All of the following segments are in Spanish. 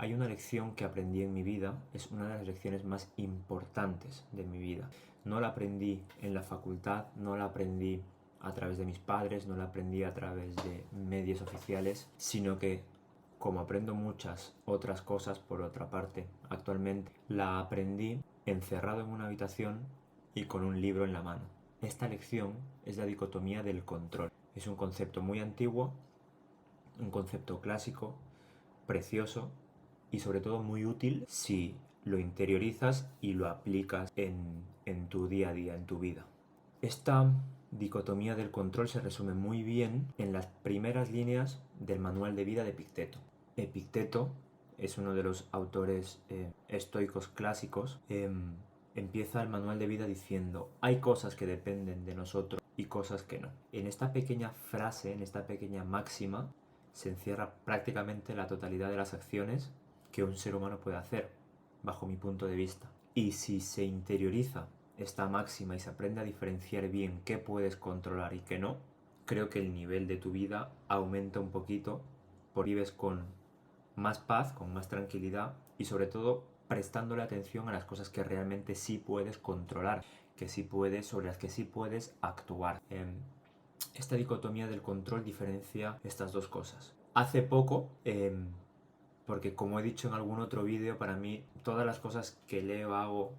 hay una lección que aprendí en mi vida, es una de las lecciones más importantes de mi vida. No la aprendí en la facultad, no la aprendí a través de mis padres, no la aprendí a través de medios oficiales, sino que, como aprendo muchas otras cosas por otra parte actualmente, la aprendí encerrado en una habitación y con un libro en la mano. Esta lección es la dicotomía del control. Es un concepto muy antiguo, un concepto clásico, precioso y sobre todo muy útil si lo interiorizas y lo aplicas en tu día a día, en tu vida. Esta dicotomía del control se resume muy bien en las primeras líneas del manual de vida de Epicteto. Epicteto es uno de los autores estoicos clásicos. Empieza el manual de vida diciendo: hay cosas que dependen de nosotros y cosas que no. En esta pequeña frase, en esta pequeña máxima, se encierra prácticamente la totalidad de las acciones que un ser humano puede hacer, bajo mi punto de vista. Y si se interioriza esta máxima y se aprende a diferenciar bien qué puedes controlar y qué no, creo que el nivel de tu vida aumenta un poquito, porque vives con más paz, con más tranquilidad y sobre todo prestándole atención a las cosas que realmente sí puedes controlar, que sí puedes, sobre las que sí puedes actuar. Esta dicotomía del control diferencia estas dos cosas. Hace poco, porque como he dicho en algún otro vídeo, para mí todas las cosas que leo, hago,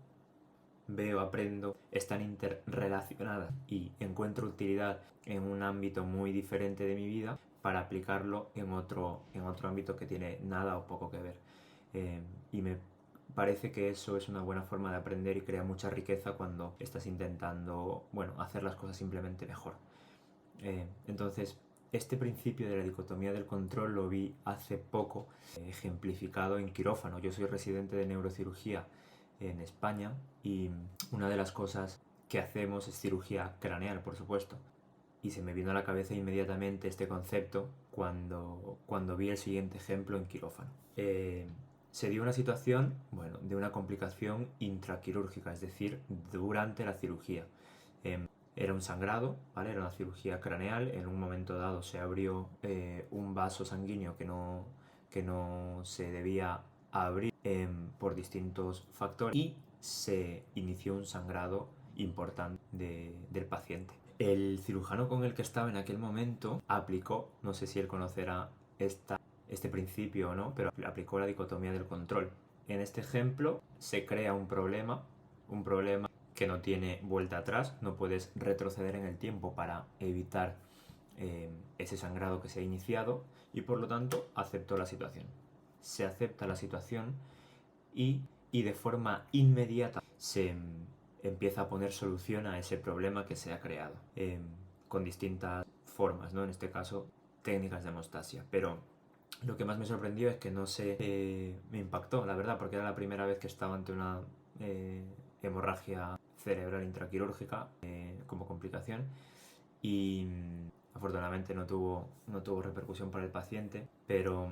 veo, aprendo, están interrelacionadas y encuentro utilidad en un ámbito muy diferente de mi vida para aplicarlo en otro ámbito que tiene nada o poco que ver. Y me parece que eso es una buena forma de aprender y crea mucha riqueza cuando estás intentando, bueno, hacer las cosas simplemente mejor. Entonces, este principio de la dicotomía del control lo vi hace poco ejemplificado en quirófano. Yo soy residente de neurocirugía en España y una de las cosas que hacemos es cirugía craneal, por supuesto. Y se me vino a la cabeza inmediatamente este concepto cuando vi el siguiente ejemplo en quirófano. Se dio una situación, bueno, de una complicación intraquirúrgica, es decir, durante la cirugía. Era un sangrado, ¿vale? Era una cirugía craneal. En un momento dado se abrió un vaso sanguíneo que no se debía abrir por distintos factores y se inició un sangrado importante del paciente. El cirujano con el que estaba en aquel momento aplicó, no sé si él conocerá este principio o no, pero aplicó la dicotomía del control. En este ejemplo se crea un problema que no tiene vuelta atrás, no puedes retroceder en el tiempo para evitar ese sangrado que se ha iniciado y por lo tanto aceptó la situación. Se acepta la situación y de forma inmediata se empieza a poner solución a ese problema que se ha creado con distintas formas, ¿no? En este caso, técnicas de hemostasia. Pero lo que más me sorprendió es que no me impactó, la verdad, porque era la primera vez que estaba ante una hemorragia cerebral intraquirúrgica como complicación y afortunadamente no tuvo repercusión para el paciente, pero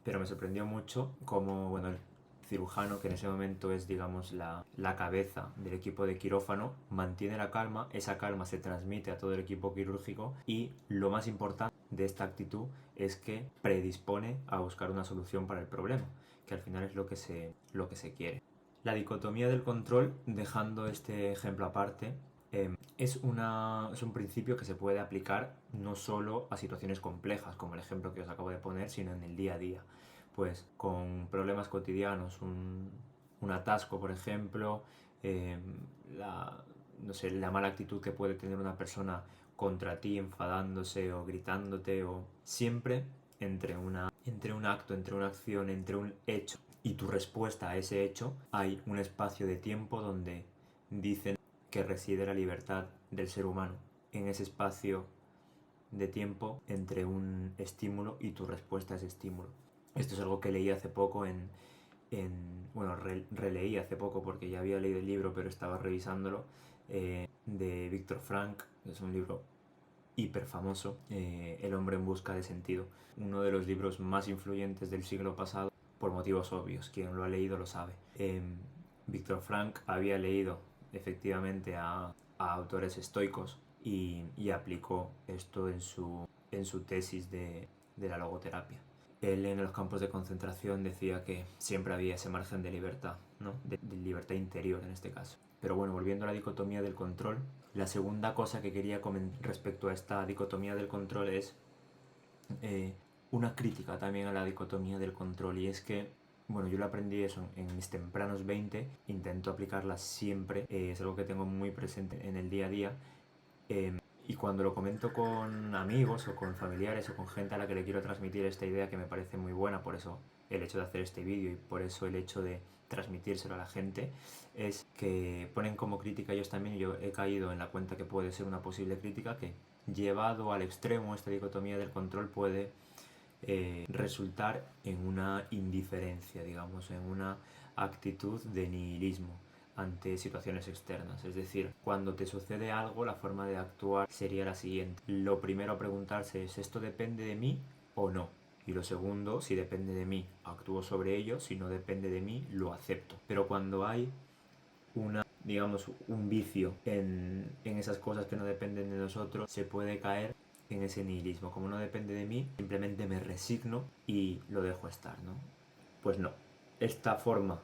me sorprendió mucho cómo, bueno, el cirujano, que en ese momento es, digamos, la cabeza del equipo de quirófano, mantiene la calma, esa calma se transmite a todo el equipo quirúrgico y lo más importante de esta actitud es que predispone a buscar una solución para el problema, que al final es lo que se quiere. La dicotomía del control, dejando este ejemplo aparte, es un principio que se puede aplicar no solo a situaciones complejas, como el ejemplo que os acabo de poner, sino en el día a día. Pues con problemas cotidianos, un atasco, por ejemplo, no sé, la mala actitud que puede tener una persona contra ti, enfadándose o gritándote, o siempre entre un acto, entre una acción, entre un hecho y tu respuesta a ese hecho, hay un espacio de tiempo donde dicen que reside la libertad del ser humano. En ese espacio de tiempo entre un estímulo y tu respuesta a ese estímulo. Esto es algo que leí hace poco bueno, releí hace poco porque ya había leído el libro, pero estaba revisándolo, de Viktor Frankl, que es un libro hiper famoso, El hombre en busca de sentido. Uno de los libros más influyentes del siglo pasado, por motivos obvios. Quien lo ha leído lo sabe. Viktor Frankl había leído efectivamente a autores estoicos y aplicó esto en su tesis de la logoterapia. él en los campos de concentración decía que siempre había ese margen de libertad, ¿no? De libertad interior en este caso. Pero bueno, volviendo a la dicotomía del control, la segunda cosa que quería comentar respecto a esta dicotomía del control es una crítica también a la dicotomía del control, y es que, bueno, yo lo aprendí eso en mis tempranos 20, intento aplicarla siempre, es algo que tengo muy presente en el día a día, y cuando lo comento con amigos o con familiares o con gente a la que le quiero transmitir esta idea que me parece muy buena, por eso el hecho de hacer este vídeo y por eso el hecho de transmitírselo a la gente, es que ponen como crítica ellos también, yo he caído en la cuenta que puede ser una posible crítica, que llevado al extremo esta dicotomía del control puede resultar en una indiferencia, digamos, en una actitud de nihilismo ante situaciones externas. Es decir, cuando te sucede algo, la forma de actuar sería la siguiente. Lo primero a preguntarse es, ¿esto depende de mí o no? Y lo segundo, si depende de mí, actúo sobre ello; si no depende de mí, lo acepto. Pero cuando hay digamos, un vicio en esas cosas que no dependen de nosotros, se puede caer en ese nihilismo. Como no depende de mí, simplemente me resigno y lo dejo estar, ¿no? Pues no. Esta forma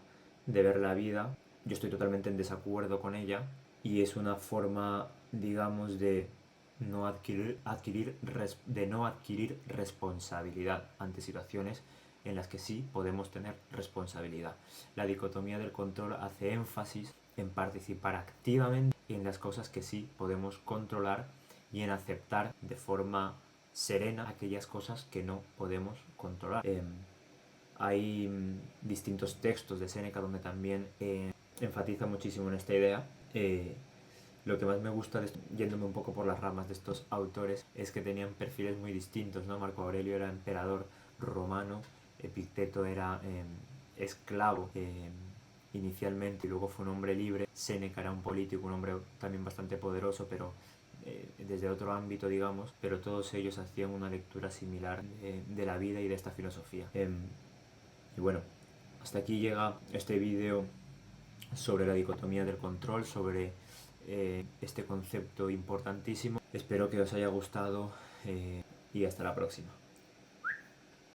de ver la vida, yo estoy totalmente en desacuerdo con ella, y es una forma, digamos, de no adquirir responsabilidad ante situaciones en las que sí podemos tener responsabilidad. La dicotomía del control hace énfasis en participar activamente en las cosas que sí podemos controlar y en aceptar de forma serena aquellas cosas que no podemos controlar. Hay distintos textos de Séneca donde también enfatiza muchísimo en esta idea. Lo que más me gusta, yéndome un poco por las ramas de estos autores, es que tenían perfiles muy distintos, ¿no? Marco Aurelio era emperador romano, Epicteto era esclavo inicialmente y luego fue un hombre libre, Séneca era un político, un hombre también bastante poderoso, pero desde otro ámbito, digamos, pero todos ellos hacían una lectura similar de la vida y de esta filosofía. Y bueno, hasta aquí llega este vídeo sobre la dicotomía del control, sobre este concepto importantísimo. Espero que os haya gustado y hasta la próxima.